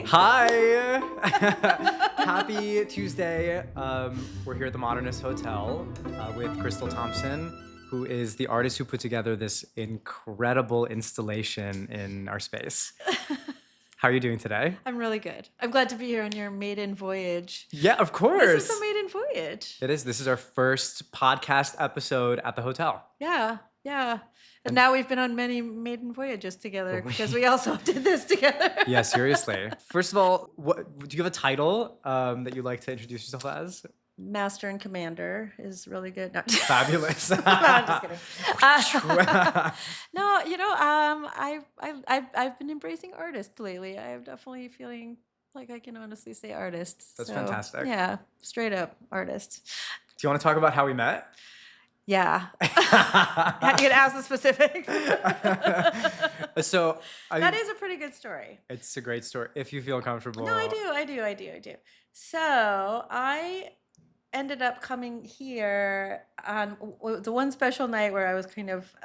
Hi! Happy Tuesday. We're here at the Modernist Hotel with Crystal Thompson, who is the artist who put together this incredible installation in our space. How are you doing today? I'm really good. I'm glad to be here on your maiden voyage. Yeah, of course. This is the maiden voyage. It is. This is our first podcast episode at the hotel. Yeah. And now we've been on many maiden voyages together because we also did this together. Yeah, seriously. First of all, do you have a title that you'd like to introduce yourself as? Master and Commander is really good. No. Fabulous. No, I'm just kidding. No, I've been embracing artist lately. I'm definitely feeling like I can honestly say artist. That's fantastic. Yeah, straight up artist. Do you want to talk about how we met? Yeah. You can ask the specifics. So that is a pretty good story. It's a great story if you feel comfortable. No, I do. So I ended up coming here on the one special night where I was kind of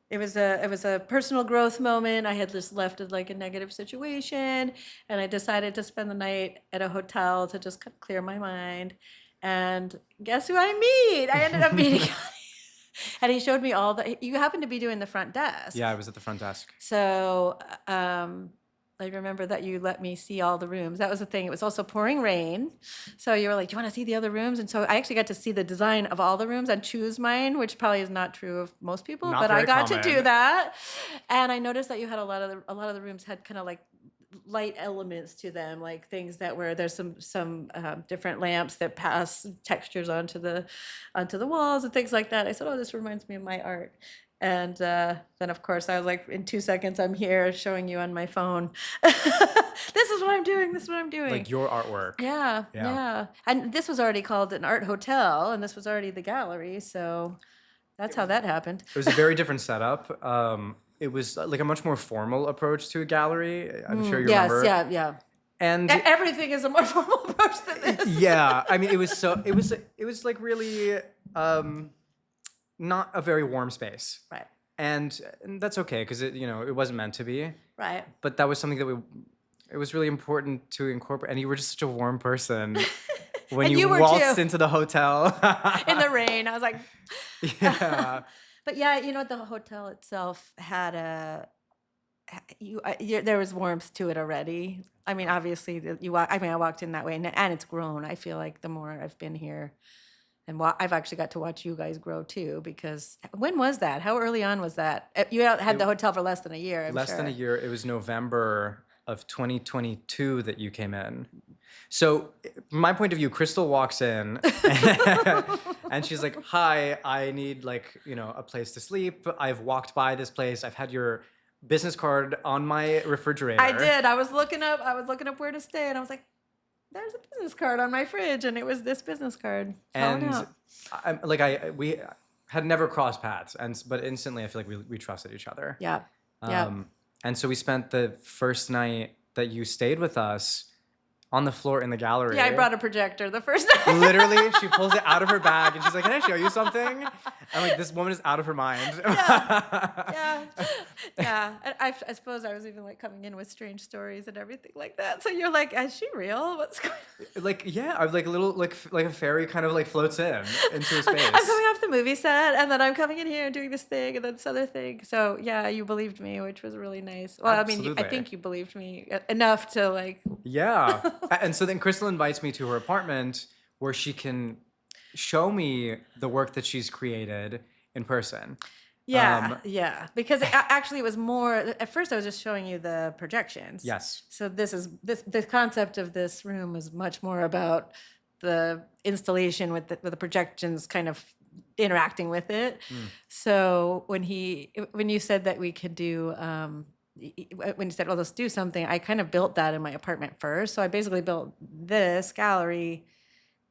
it was a personal growth moment. I had just left like a negative situation, and I decided to spend the night at a hotel to just clear my mind. And guess who I meet? I ended up meeting him. And he showed me you happened to be doing the front desk. Yeah, I was at the front desk. So I remember that you let me see all the rooms. That was the thing. It was also pouring rain. So you were like, do you want to see the other rooms? And so I actually got to see the design of all the rooms and choose mine, which probably is not true of most people, but I got to do that. And I noticed that you had a lot of the rooms had kind of like light elements to them, like things that there's some different lamps that pass textures onto the walls and things like that. I said, oh, this reminds me of my art. And then of course I was like, in 2 seconds I'm here showing you on my phone. This is what I'm doing. Like your artwork. Yeah. And this was already called an art hotel, and this was already the gallery, so that's how that happened. It was a very different setup. It was like a much more formal approach to a gallery. I'm sure you remember. Yes, yeah. And everything is a more formal approach than this. Yeah, I mean, it was like really not a very warm space. Right. And that's okay because it wasn't meant to be. Right. But that was something that it was really important to incorporate. And you were just such a warm person when you waltzed into the hotel in the rain. I was like, yeah. But yeah, the hotel itself had there was warmth to it already. I mean, obviously, I walked in that way, and it's grown. I feel like the more I've been here, and I've actually got to watch you guys grow too. Because when was that? How early on was that? You had the hotel for less than a year. Less than a year. It was November of 2022 that you came in. So, from my point of view, Crystal walks in and she's like, hi, I need a place to sleep. I've walked by this place. I've had your business card on my refrigerator. I did. I was looking up where to stay, and I was like, there's a business card on my fridge, and it was this business card. And we had never crossed paths, but instantly I feel like we trusted each other. Yeah. And so we spent the first night that you stayed with us on the floor in the gallery. Yeah, I brought a projector the first night. Literally, she pulls it out of her bag and she's like, can I show you something? I'm like, this woman is out of her mind. Yeah. And I suppose I was even like coming in with strange stories and everything like that. So you're like, is she real? What's going on? Like, yeah, I was like a little, like a fairy kind of like floats into a space. I'm coming off the movie set, and then I'm coming in here and doing this thing and then this other thing. So yeah, you believed me, which was really nice. Well, Absolutely. I mean, I think you believed me enough to like. Yeah. And so then Crystal invites me to her apartment where she can show me the work that she's created in person. Yeah. Because actually it was more, at first I was just showing you the projections. Yes. So the concept of this room was much more about the installation with the projections kind of interacting with it. So when you said that we could do, when you said, well, let's do something, I kind of built that in my apartment first. So I basically built this gallery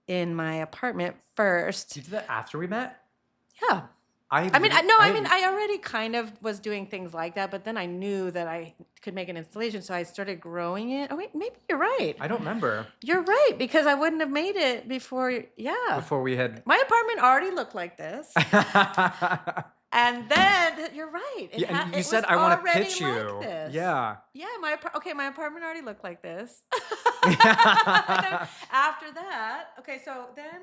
in my apartment first. You did that after we met? Yeah. I already kind of was doing things like that, but then I knew that I could make an installation, so I started growing it. Oh, wait, maybe you're right. I don't remember. You're right, because I wouldn't have made it before, Before we had... My apartment already looked like this. And then you're right. Yeah, and you it said was I want to already pitch you. like this. Yeah. Yeah, my apartment already looked like this. After that, okay, so then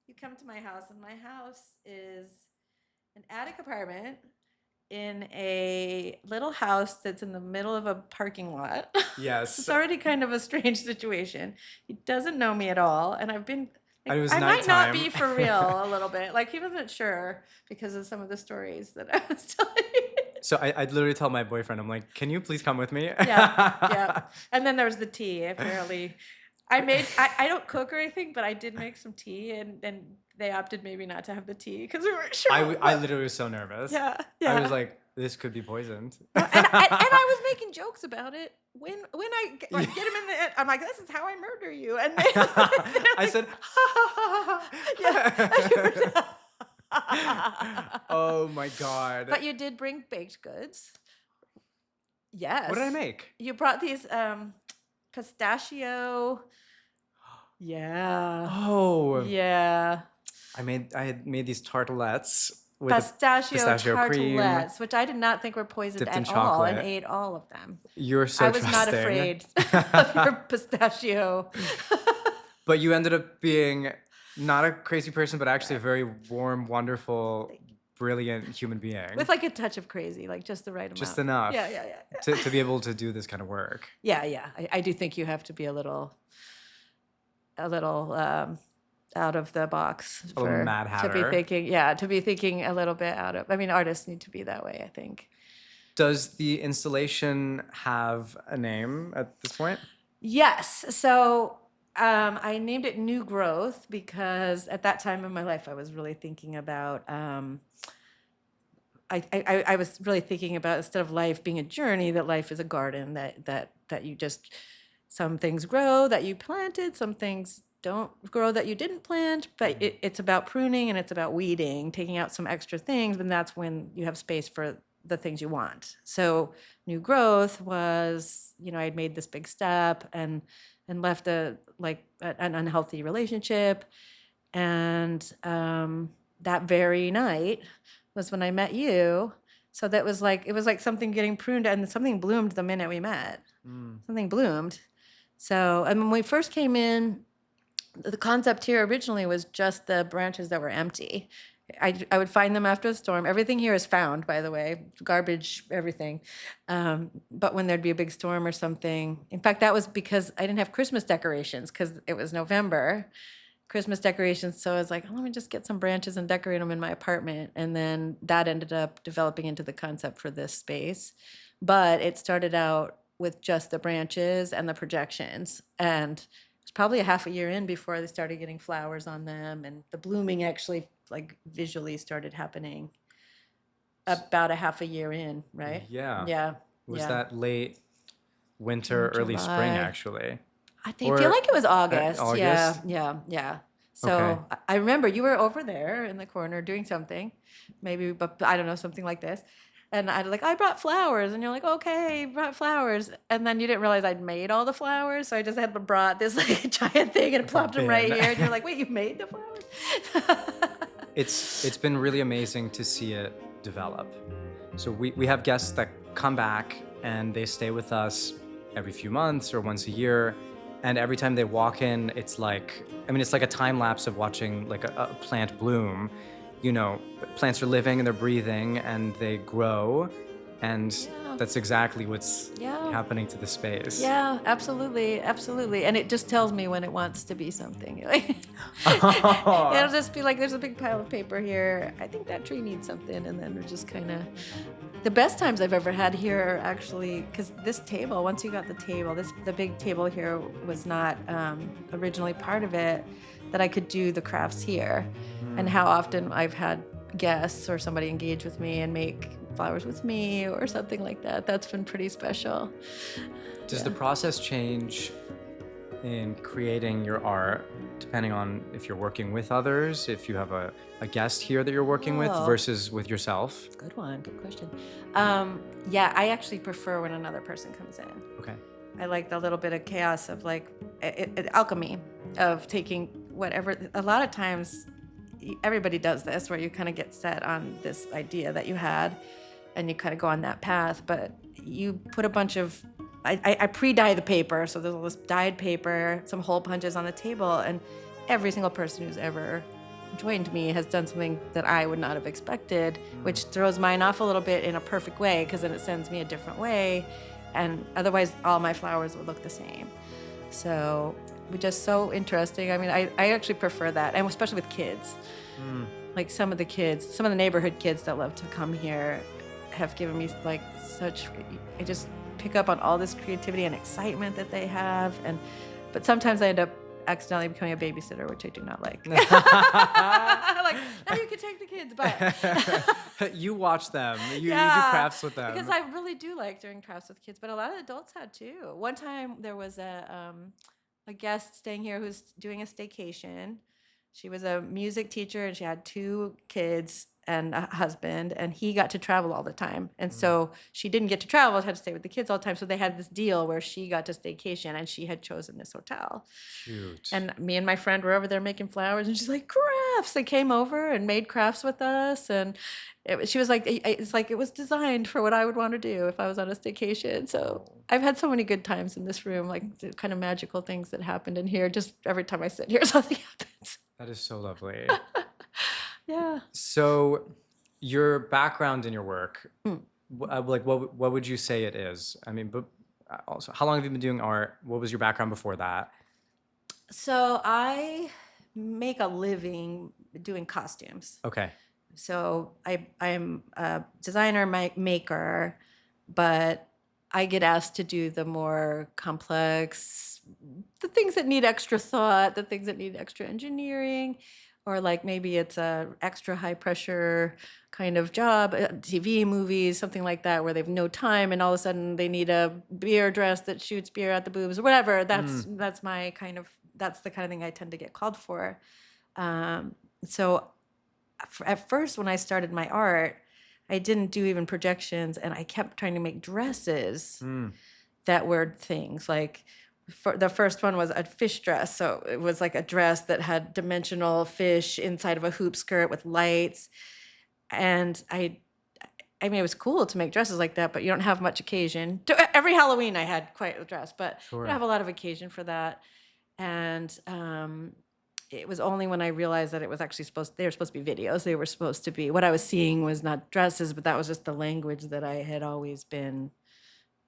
you come to my house, and my house is an attic apartment in a little house that's in the middle of a parking lot. Yes. It's already kind of a strange situation. He doesn't know me at all, and I've been. And it was I might not nighttime. be for real a little bit. Like, he wasn't sure because of some of the stories that I was telling you. So I'd literally tell my boyfriend, I'm like, can you please come with me? Yeah. And then there was the tea. Apparently, I don't cook or anything, but I did make some tea, and they opted maybe not to have the tea because we weren't sure. I literally was so nervous. Yeah. I was like, this could be poisoned. And I was making jokes about it when I get him in the. I'm like, this is how I murder you, and I said, yeah. oh my God. But you did bring baked goods. Yes. What did I make? You brought these pistachio. Yeah. Oh. Yeah. I had made these tartelettes with Pistachio cream. tartelettes, which I did not think were poisoned Dipped in at all, and chocolate. ate all of them. You're so I was not trusting. afraid of your pistachio. But you ended up being not a crazy person, but actually a very warm, wonderful, brilliant human being. With like a touch of crazy, like just the right amount. Just enough. Yeah. To be able to do this kind of work. Yeah. I do think you have to be a little out of the box A little Mad Hatter. to be thinking a little bit out of. I mean, artists need to be that way, I think. Does the installation have a name at this point? Yes. So I named it New Growth because at that time in my life, I was really thinking about. I was really thinking about, instead of life being a journey, that life is a garden. That you just, some things grow that you planted, some things don't grow that you didn't plant, but it's about pruning and it's about weeding, taking out some extra things, and that's when you have space for the things you want. So New Growth was, I'd made this big step and left an unhealthy relationship, and that very night was when I met you. So that was like, it was like something getting pruned, and something bloomed the minute we met. Something bloomed. So, and when we first came in, the concept here originally was just the branches that were empty. I would find them after a storm. Everything here is found, by the way, garbage, everything. But when there'd be a big storm or something, in fact, that was because I didn't have Christmas decorations because it was November. Christmas decorations, so I was like, let me just get some branches and decorate them in my apartment. And then that ended up developing into the concept for this space. But it started out with just the branches and the projections. And it was probably a half a year in before they started getting flowers on them, and the blooming actually like visually started happening about a half a year in, right? Yeah. Was that late winter, early spring, actually? I feel like it was August. August? Yeah. So Okay. I remember you were over there in the corner doing something, maybe, but I don't know, something like this. And I brought flowers, and you're like, okay, brought flowers. And then you didn't realize I'd made all the flowers, so I just had brought this like giant thing and plopped them right here. And you're like, wait, you made the flowers? It's been really amazing to see it develop. So we have guests that come back and they stay with us every few months or once a year. And every time they walk in, it's like a time lapse of watching like a plant bloom. Plants are living and they're breathing and they grow. And that's exactly what's happening to the space. Yeah, absolutely. And it just tells me when it wants to be something. It'll just be like, there's a big pile of paper here. I think that tree needs something. And then we're just kind of... The best times I've ever had here are actually, because this table, once you got the table, the big table here was not originally part of it, that I could do the crafts here. And how often I've had guests or somebody engage with me and make flowers with me or something like that. That's been pretty special. Does the process change in creating your art depending on if you're working with others, if you have a guest here that you're working with versus with yourself? Good one. Good question. I actually prefer when another person comes in. Okay. I like the little bit of chaos of like alchemy of taking whatever. A lot of times everybody does this, where you kind of get set on this idea that you had, and you kind of go on that path. But you put a bunch of, I pre-dye the paper, so there's all this dyed paper, some hole punches on the table, and every single person who's ever joined me has done something that I would not have expected, which throws mine off a little bit in a perfect way, because then it sends me a different way, and otherwise all my flowers would look the same. So just so interesting. I mean, I actually prefer that, and especially with kids. Like some of the neighborhood kids that love to come here have given me like such, I just pick up on all this creativity and excitement that they have, but sometimes I end up accidentally becoming a babysitter, which I do not like. Like, now you can take the kids, but You watch them. You do yeah, crafts with them. because I really do like doing crafts with kids, but a lot of adults had too. One time there was a guest staying here who's doing a staycation. She was a music teacher, and she had 2 kids and a husband, and he got to travel all the time. And so she didn't get to travel, had to stay with the kids all the time. So they had this deal where she got to staycation, and she had chosen this hotel. Cute. And me and my friend were over there making flowers, and she's like, crafts. They came over and made crafts with us. And she was like, it's like it was designed for what I would want to do if I was on a staycation. So I've had so many good times in this room, like the kind of magical things that happened in here. Just every time I sit here, something happens. That is so lovely. Yeah. So your background in your work, like what would you say it is? I mean, but also, how long have you been doing art? What was your background before that? So I make a living doing costumes. Okay. So I'm a designer, maker, but I get asked to do the more complex, the things that need extra thought, the things that need extra engineering, or like maybe it's a extra high pressure kind of job, TV, movies, something like that, where they've no time and all of a sudden they need a beer dress that shoots beer at the boobs or whatever. That's my kind of, that's the kind of thing I tend to get called for. So at first when I started my art, I didn't do even projections, and I kept trying to make dresses that were things like, the first one was a fish dress. So it was like a dress that had dimensional fish inside of a hoop skirt with lights. And I mean, it was cool to make dresses like that, but you don't have much occasion. Every Halloween I had quite a dress, but you don't have a lot of occasion for that. And it was only when I realized that it was actually they were supposed to be videos. They were supposed to be, what I was seeing was not dresses, but that was just the language that I had always been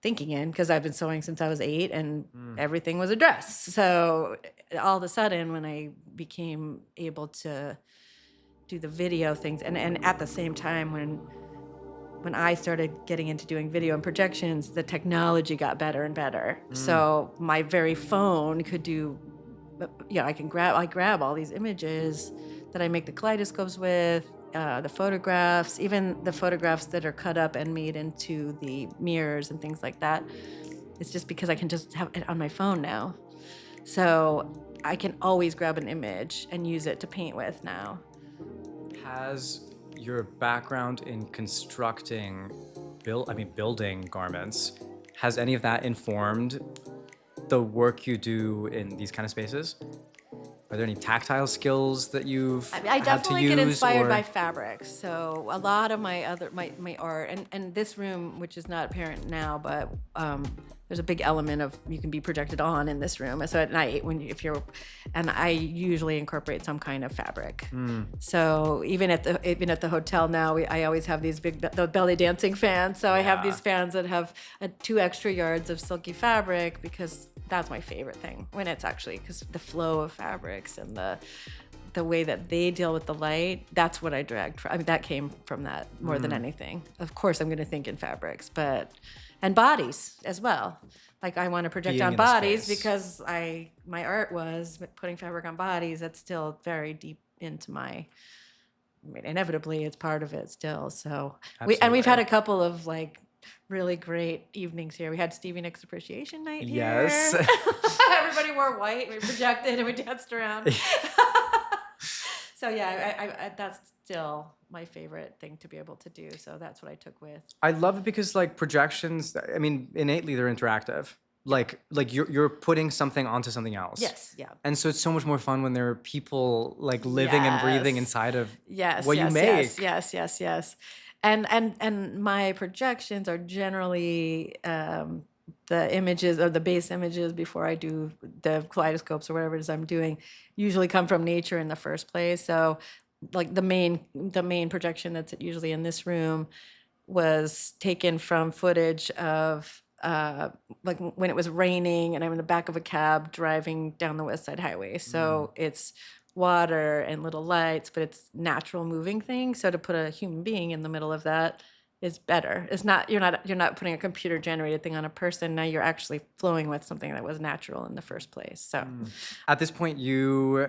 thinking in, because I've been sewing since I was 8, and everything was a dress. So all of a sudden, when I became able to do the video things, and at the same time when I started getting into doing video and projections, the technology got better and better. So my very phone could do, I grab all these images that I make the kaleidoscopes with, the photographs, even the photographs that are cut up and made into the mirrors and things like that. It's just because I can just have it on my phone now. So I can always grab an image and use it to paint with now. Has your background in constructing, building garments, has any of that informed the work you do in these kind of spaces? Are there any tactile skills that you've I had definitely to use? get inspired or- by fabrics. So a lot of my art, and this room, which is not apparent now, but there's a big element of you can be projected on in this room. So at night, and I usually incorporate some kind of fabric. So even at the hotel now, I always have these the belly dancing fans. So I have these fans that have 2 extra yards of silky fabric, because that's my favorite thing, when it's actually, because the flow of fabrics and the way that they deal with the light, that's what I dragged from. I mean, that came from that more than anything. Of course, I'm going to think in fabrics, and bodies as well. Like, I want to project Being on in the bodies space. because my art was putting fabric on bodies. That's still very deep into my, I mean, inevitably it's part of it still. So we've Absolutely. had a couple of like really great evenings here. We had Stevie Nicks Appreciation Night here. Yes. Everybody wore white. We projected and we danced around. So yeah, I that's still my favorite thing to be able to do. So that's what I took with. I love it because, like, projections, I mean, innately they're interactive. like you're putting something onto something else. Yes, yeah. And so it's so much more fun when there are people like living and breathing Yes. inside of Yes, what you yes, yes, make. yes, yes, yes. And my projections are generally the images or the base images before I do the kaleidoscopes or whatever it is I'm doing usually come from nature in the first place. So like the main projection that's usually in this room was taken from footage of like when it was raining and I'm in the back of a cab driving down the West Side Highway. So it's water and little lights, but it's natural moving things. So to put a human being in the middle of that is better. It's not you're not putting a computer generated thing on a person. Now you're actually flowing with something that was natural in the first place. So At this point, you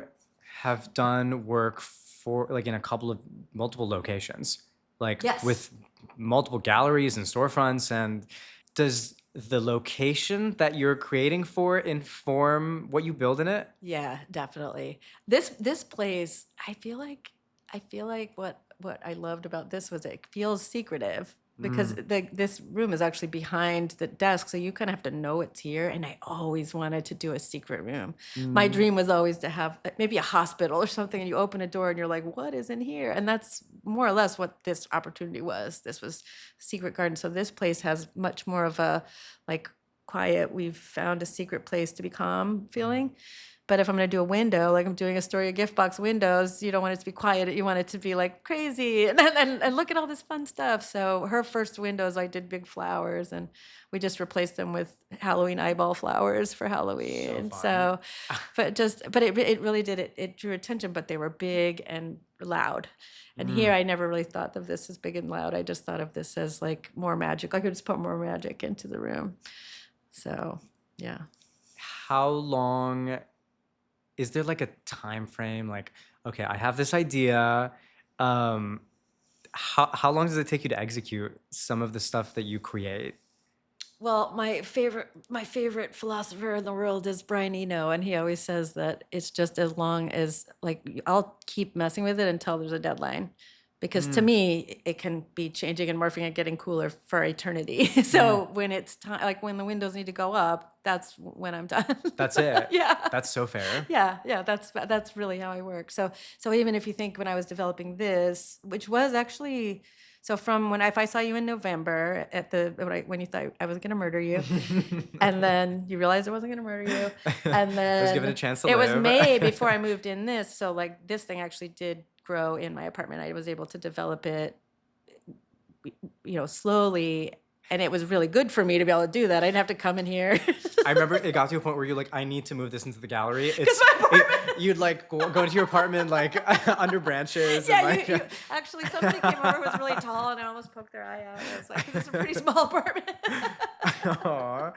have done work for like in a couple of multiple locations, like Yes. with multiple galleries and storefronts. And does the location that you're creating for inform what you build in it? yeah, definitely. This plays. I feel like what I loved about this was it feels secretive because this room is actually behind the desk, so you kind of have to know it's here. And I always wanted to do a secret room. My dream was always to have maybe a hospital or something, and you open a door and you're like, "What is in here?" And that's more or less what this opportunity was. This was secret garden. So this place has much more of a like quiet. We've found a secret place to be calm feeling. But if I'm going to do a window, like I'm doing a Story of Gift Box windows, you don't want it to be quiet. You want it to be like crazy and look at all this fun stuff. So her first windows, I did big flowers and we just replaced them with Halloween eyeball flowers for Halloween. fun. But it really did it drew attention, but they were big and loud. And here I never really thought of this as big and loud. I just thought of this as like more magic. I could just put more magic into the room. So, yeah. How long is there like a time frame? Like, okay, I have this idea. How long does it take you to execute some of the stuff that you create? Well, my favorite philosopher in the world is Brian Eno, and he always says that it's just as long as like I'll keep messing with it until there's a deadline. Because to me, it can be changing and morphing and getting cooler for eternity. So when it's time, like when the windows need to go up, that's when I'm done. That's it. Yeah. That's so fair. Yeah, that's really how I work. So even if you think when I was developing this, which was actually so from if I saw you in November at when you thought I was gonna murder you, and then you realized I wasn't gonna murder you, and then I was given a chance to it was live. May before I moved in this. So like this thing actually did grow in my apartment. I was able to develop it, slowly. And it was really good for me to be able to do that. I didn't have to come in here. I remember it got to a point where you're like, I need to move this into the gallery. You'd like go into your apartment like under branches. Yeah, and, like, actually, somebody came over who was really tall, and I almost poked their eye out. I was like, "This is a pretty small apartment." Aw.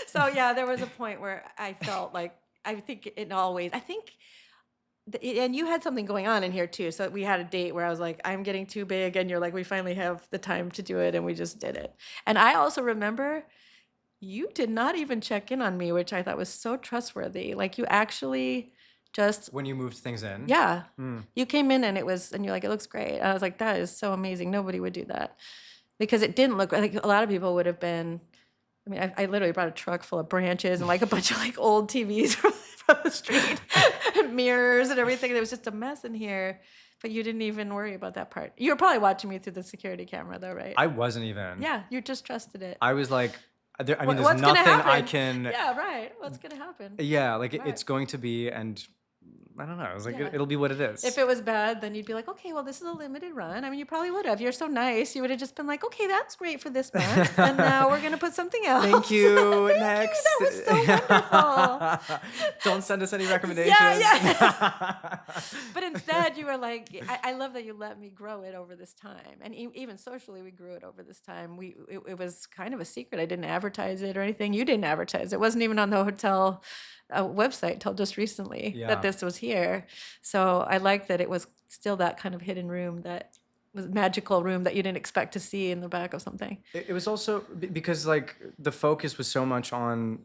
So yeah, there was a point where I felt like I think and you had something going on in here too. So we had a date where I was like, I'm getting too big. And you're like, we finally have the time to do it. And we just did it. And I also remember you did not even check in on me, which I thought was so trustworthy. Like you actually just, When you moved things in. yeah, you came in and you're like, it looks great. And I was like, that is so amazing. Nobody would do that because it didn't look like a lot of people would have been. I mean, I literally brought a truck full of branches and like a bunch of like old TVs from the street and mirrors and everything. There was just a mess in here, but you didn't even worry about that part. You were probably watching me through the security camera though, right? I wasn't even. Yeah, you just trusted it. I was like, there's What's gonna nothing I happen? can. Yeah, right. What's gonna happen? Yeah, like Right. it's going to be, and I don't know. I was like, Yeah. it'll be what it is. If it was bad, then you'd be like, okay, well, this is a limited run. I mean, you probably would have. You're so nice. You would have just been like, okay, that's great for this month. And now we're going to put something else. Thank you. Thank Next. you. That was so wonderful. Don't send us any recommendations. Yeah. But instead, you were like, I love that you let me grow it over this time. And even socially, we grew it over this time. It was kind of a secret. I didn't advertise it or anything. You didn't advertise it. It wasn't even on the hotel website till just recently Yeah. that this was here. So I like that it was still that kind of hidden room that was magical room that you didn't expect to see in the back of something. It was also because like the focus was so much on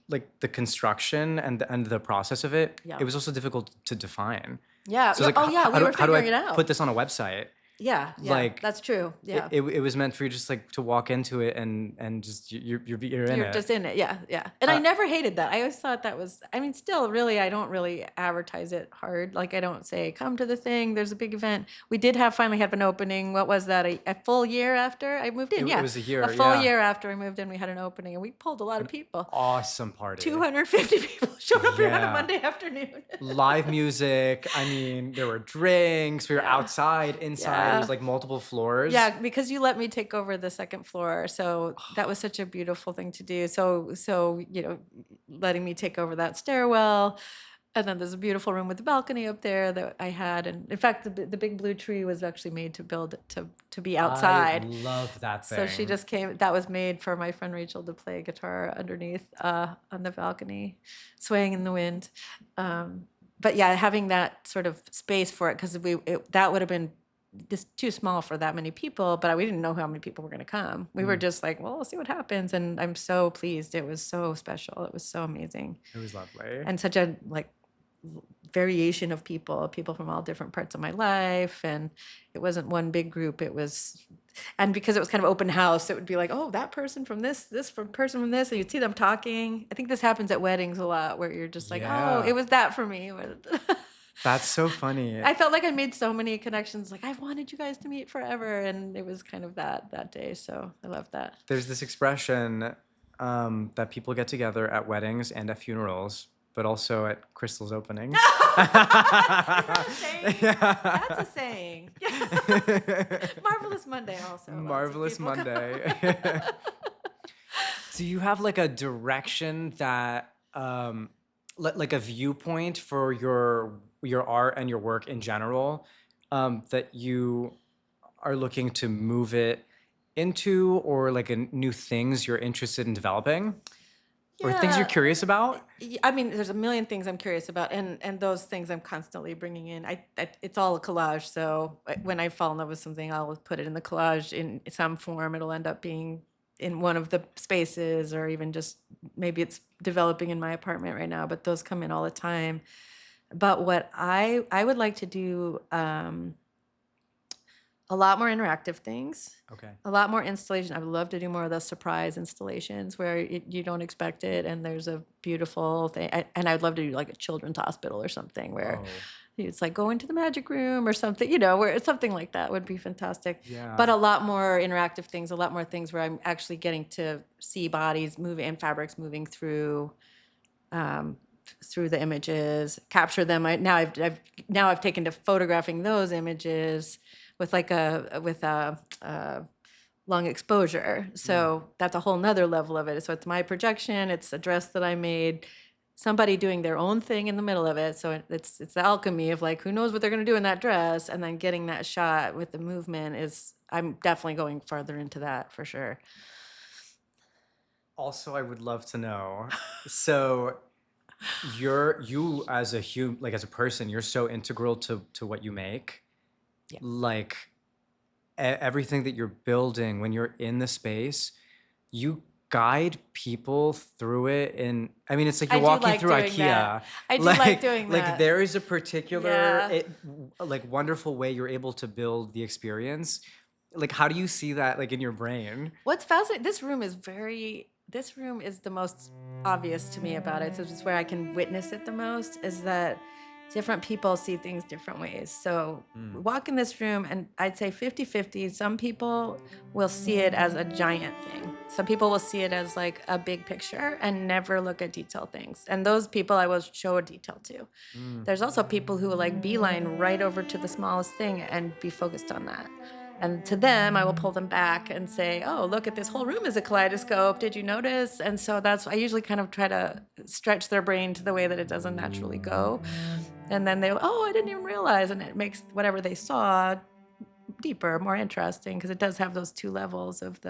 like the construction and the process of it. Yeah. It was also difficult to define. Yeah. So it's like, we were how do figuring it I out. put this on a website? Yeah, Like that's true. Yeah. it was meant for you just like to walk into it and just you're in You're it. just in it. Yeah, yeah. And I never hated that. I always thought that was, I mean, still really, I don't really advertise it hard. Like I don't say, come to the thing, there's a big event. We did finally have an opening. What was that? A full year after I moved in? It Yeah. was a year, A full yeah. year after I moved in, we had an opening and we pulled a lot of people. Awesome party. 250 people showed up here on a Yeah. Monday afternoon. Live music. I mean, there were drinks. We were Yeah. outside, inside. It was Yeah. like multiple floors. Yeah, because you let me take over the second floor, so that was such a beautiful thing to do. So letting me take over that stairwell, and then there's a beautiful room with a balcony up there that I had, and in fact, the big blue tree was actually made to build to be outside. I love that thing. So she just came. That was made for my friend Rachel to play guitar underneath on the balcony, swaying in the wind. But yeah, having that sort of space for it because that would have been just too small for that many people, but we didn't know how many people were going to come. We were just like, well, we'll see what happens. And I'm so pleased. It was so special. It was so amazing. It was lovely. And such a variation of people from all different parts of my life. And it wasn't one big group. And because it was kind of open house, it would be like, oh, that person from this person from this. And you'd see them talking. I think this happens at weddings a lot where you're just like, Yeah. oh, it was that for me. That's so funny. I felt like I made so many connections. Like I've wanted you guys to meet forever, and it was kind of that day. So I love that. There's this expression that people get together at weddings and at funerals, but also at Crystal's opening. Is that a saying? Yeah. That's a saying. Marvelous Monday also. Marvelous Monday. Do you have like a direction that, like a viewpoint for your art and your work in general, that you are looking to move it into, or like new things you're interested in developing, or things you're curious about? I mean, there's a million things I'm curious about, and those things I'm constantly bringing in. It's all a collage, so when I fall in love with something, I'll put it in the collage in some form. It'll end up being in one of the spaces, or even just maybe it's developing in my apartment right now, but those come in all the time. But what I would like to do a lot more interactive things. Okay. A lot more installation. I would love to do more of those surprise installations where you don't expect it and there's a beautiful thing. And I would love to do like a children's hospital or something where it's like go into the magic room or something, where it's something like that would be fantastic. Yeah. But a lot more interactive things, a lot more things where I'm actually getting to see bodies moving and fabrics moving through the images, capture them. Now I've taken to photographing those images with a long exposure. So that's a whole nother level of it. So it's my projection. It's a dress that I made. Somebody doing their own thing in the middle of it. So it's the alchemy of like, who knows what they're going to do in that dress, and then getting that shot with the movement I'm definitely going farther into that for sure. Also, I would love to know. So, you as as a person, you're so integral to what you make. Yeah. Like everything that you're building, when you're in the space, you guide people through it. And I mean, it's like you're walking through IKEA. That. I do like doing that. Like there is a particular, wonderful way you're able to build the experience. Like, how do you see that, like in your brain? What's fascinating? This room is the most obvious to me about it. So it's where I can witness it the most. Is that different people see things different ways. So we walk in this room and I'd say 50-50. Some people will see it as a giant thing. Some people will see it as like a big picture and never look at detail things. And those people I will show a detail to. There's also people who will like beeline right over to the smallest thing and be focused on that. And to them, I will pull them back and say, oh, look at this whole room is a kaleidoscope. Did you notice? And so I usually kind of try to stretch their brain to the way that it doesn't naturally go. And then I didn't even realize. And it makes whatever they saw deeper, more interesting, because it does have those two levels of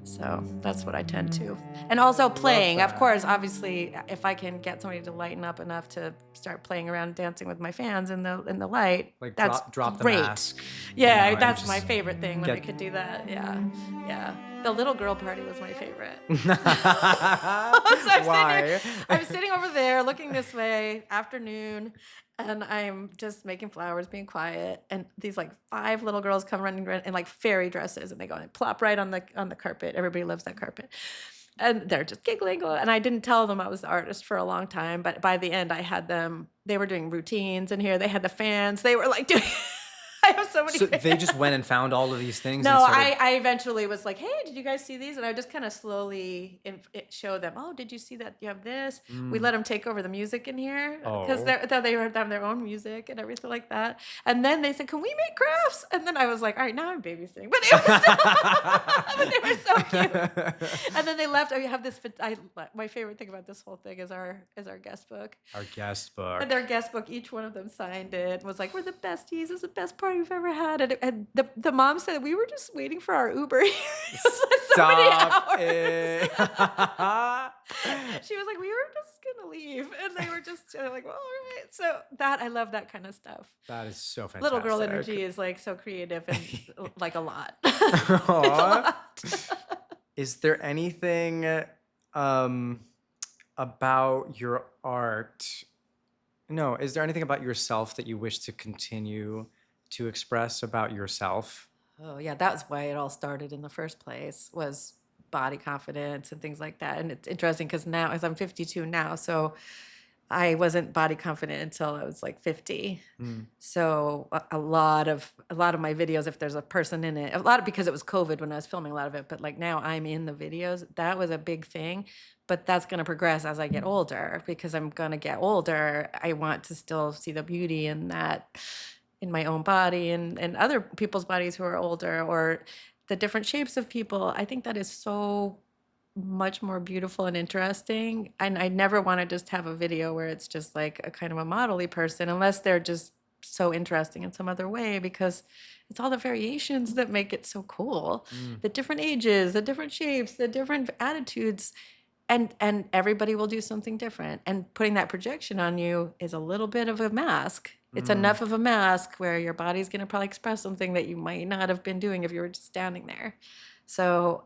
so that's what I tend to. And also playing, of course, obviously, if I can get somebody to lighten up enough to start playing around, dancing with my fans in the light, Like that's drop the great. mask. Yeah, and that's just my favorite thing when they could do that. Yeah. The little girl party was my favorite. Why? I was sitting over there looking this way, afternoon, and I'm just making flowers, being quiet, and these like 5 little girls come running in like fairy dresses, and they go and plop right on the carpet. Everybody loves that carpet. And they're just giggling. And I didn't tell them I was the artist for a long time, but by the end I had them, they were doing routines in here. They had the fans. They were like doing I have so many So fans. they just went and found all of these things. No, and started... I eventually was like, hey, did you guys see these? And I just kind of slowly show them, oh, did you see that you have this? We let them take over the music in here because they have their own music and everything like that. And then they said, can we make crafts? And then I was like, all right, now I'm babysitting. But, it was but they were so cute. And then they left. I have this, my favorite thing about this whole thing is our guest book. Our guest book. And their guest book, each one of them signed it, was like, we're the besties. This is the best party we've ever had. And the mom said, we were just waiting for our Uber. It was like so many hours. She was like, we were just going to leave. And they were just like, well, all right. So I love that kind of stuff. That is so fantastic. Little girl energy is like so creative and like a lot. It's a lot. Is there anything about your art? No, is there anything about yourself that you wish to continue to express about yourself? Oh, yeah, that's why it all started in the first place, was body confidence and things like that. And it's interesting because now, as I'm 52 now, so I wasn't body confident until I was like 50. So a lot of my videos, if there's a person in it, because it was COVID when I was filming a lot of it, but like now I'm in the videos, that was a big thing. But that's going to progress as I get older, because I'm going to get older. I want to still see the beauty in that, in my own body and other people's bodies who are older, or the different shapes of people. I think that is so much more beautiful and interesting. And I never want to just have a video where it's just like a kind of a modelly person, unless they're just so interesting in some other way, because it's all the variations that make it so cool. The different ages, the different shapes, the different attitudes. And everybody will do something different. And putting that projection on you is a little bit of a mask. It's enough of a mask where your body's going to probably express something that you might not have been doing if you were just standing there. So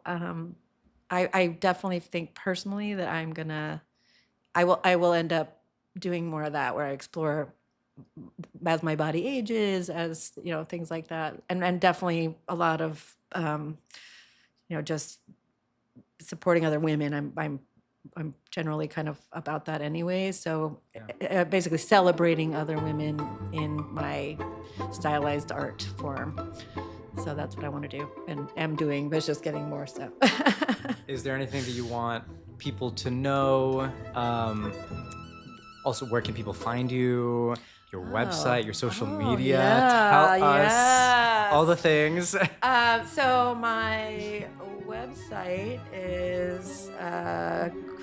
I definitely think personally that I will end up doing more of that, where I explore as my body ages, as things like that, and definitely a lot of just supporting other women. I'm generally kind of about that anyway. So basically celebrating other women in my stylized art form. So that's what I want to do and am doing, but it's just getting more so. Is there anything that you want people to know? Also, where can people find you? Your website, your social media? Tell us all the things. So my website is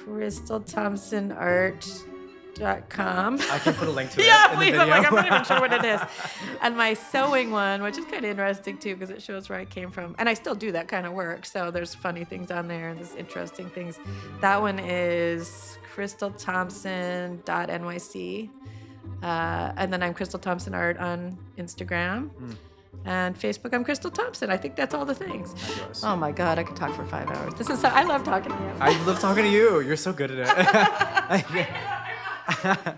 crystalthompsonart.com. I can put a link to it. Yeah, in please. the video. I'm not even sure what it is. And my sewing one, which is kind of interesting too, because it shows where I came from. And I still do that kind of work. So there's funny things on there and there's interesting things. That one is crystalthompson.nyc. And then I'm Crystal Thompson Art on Instagram. And Facebook, I'm Crystal Thompson. I think that's all the things. Fabulous. Oh my God, I could talk for 5 hours. I love talking to you. I love talking to you. You're so good at it.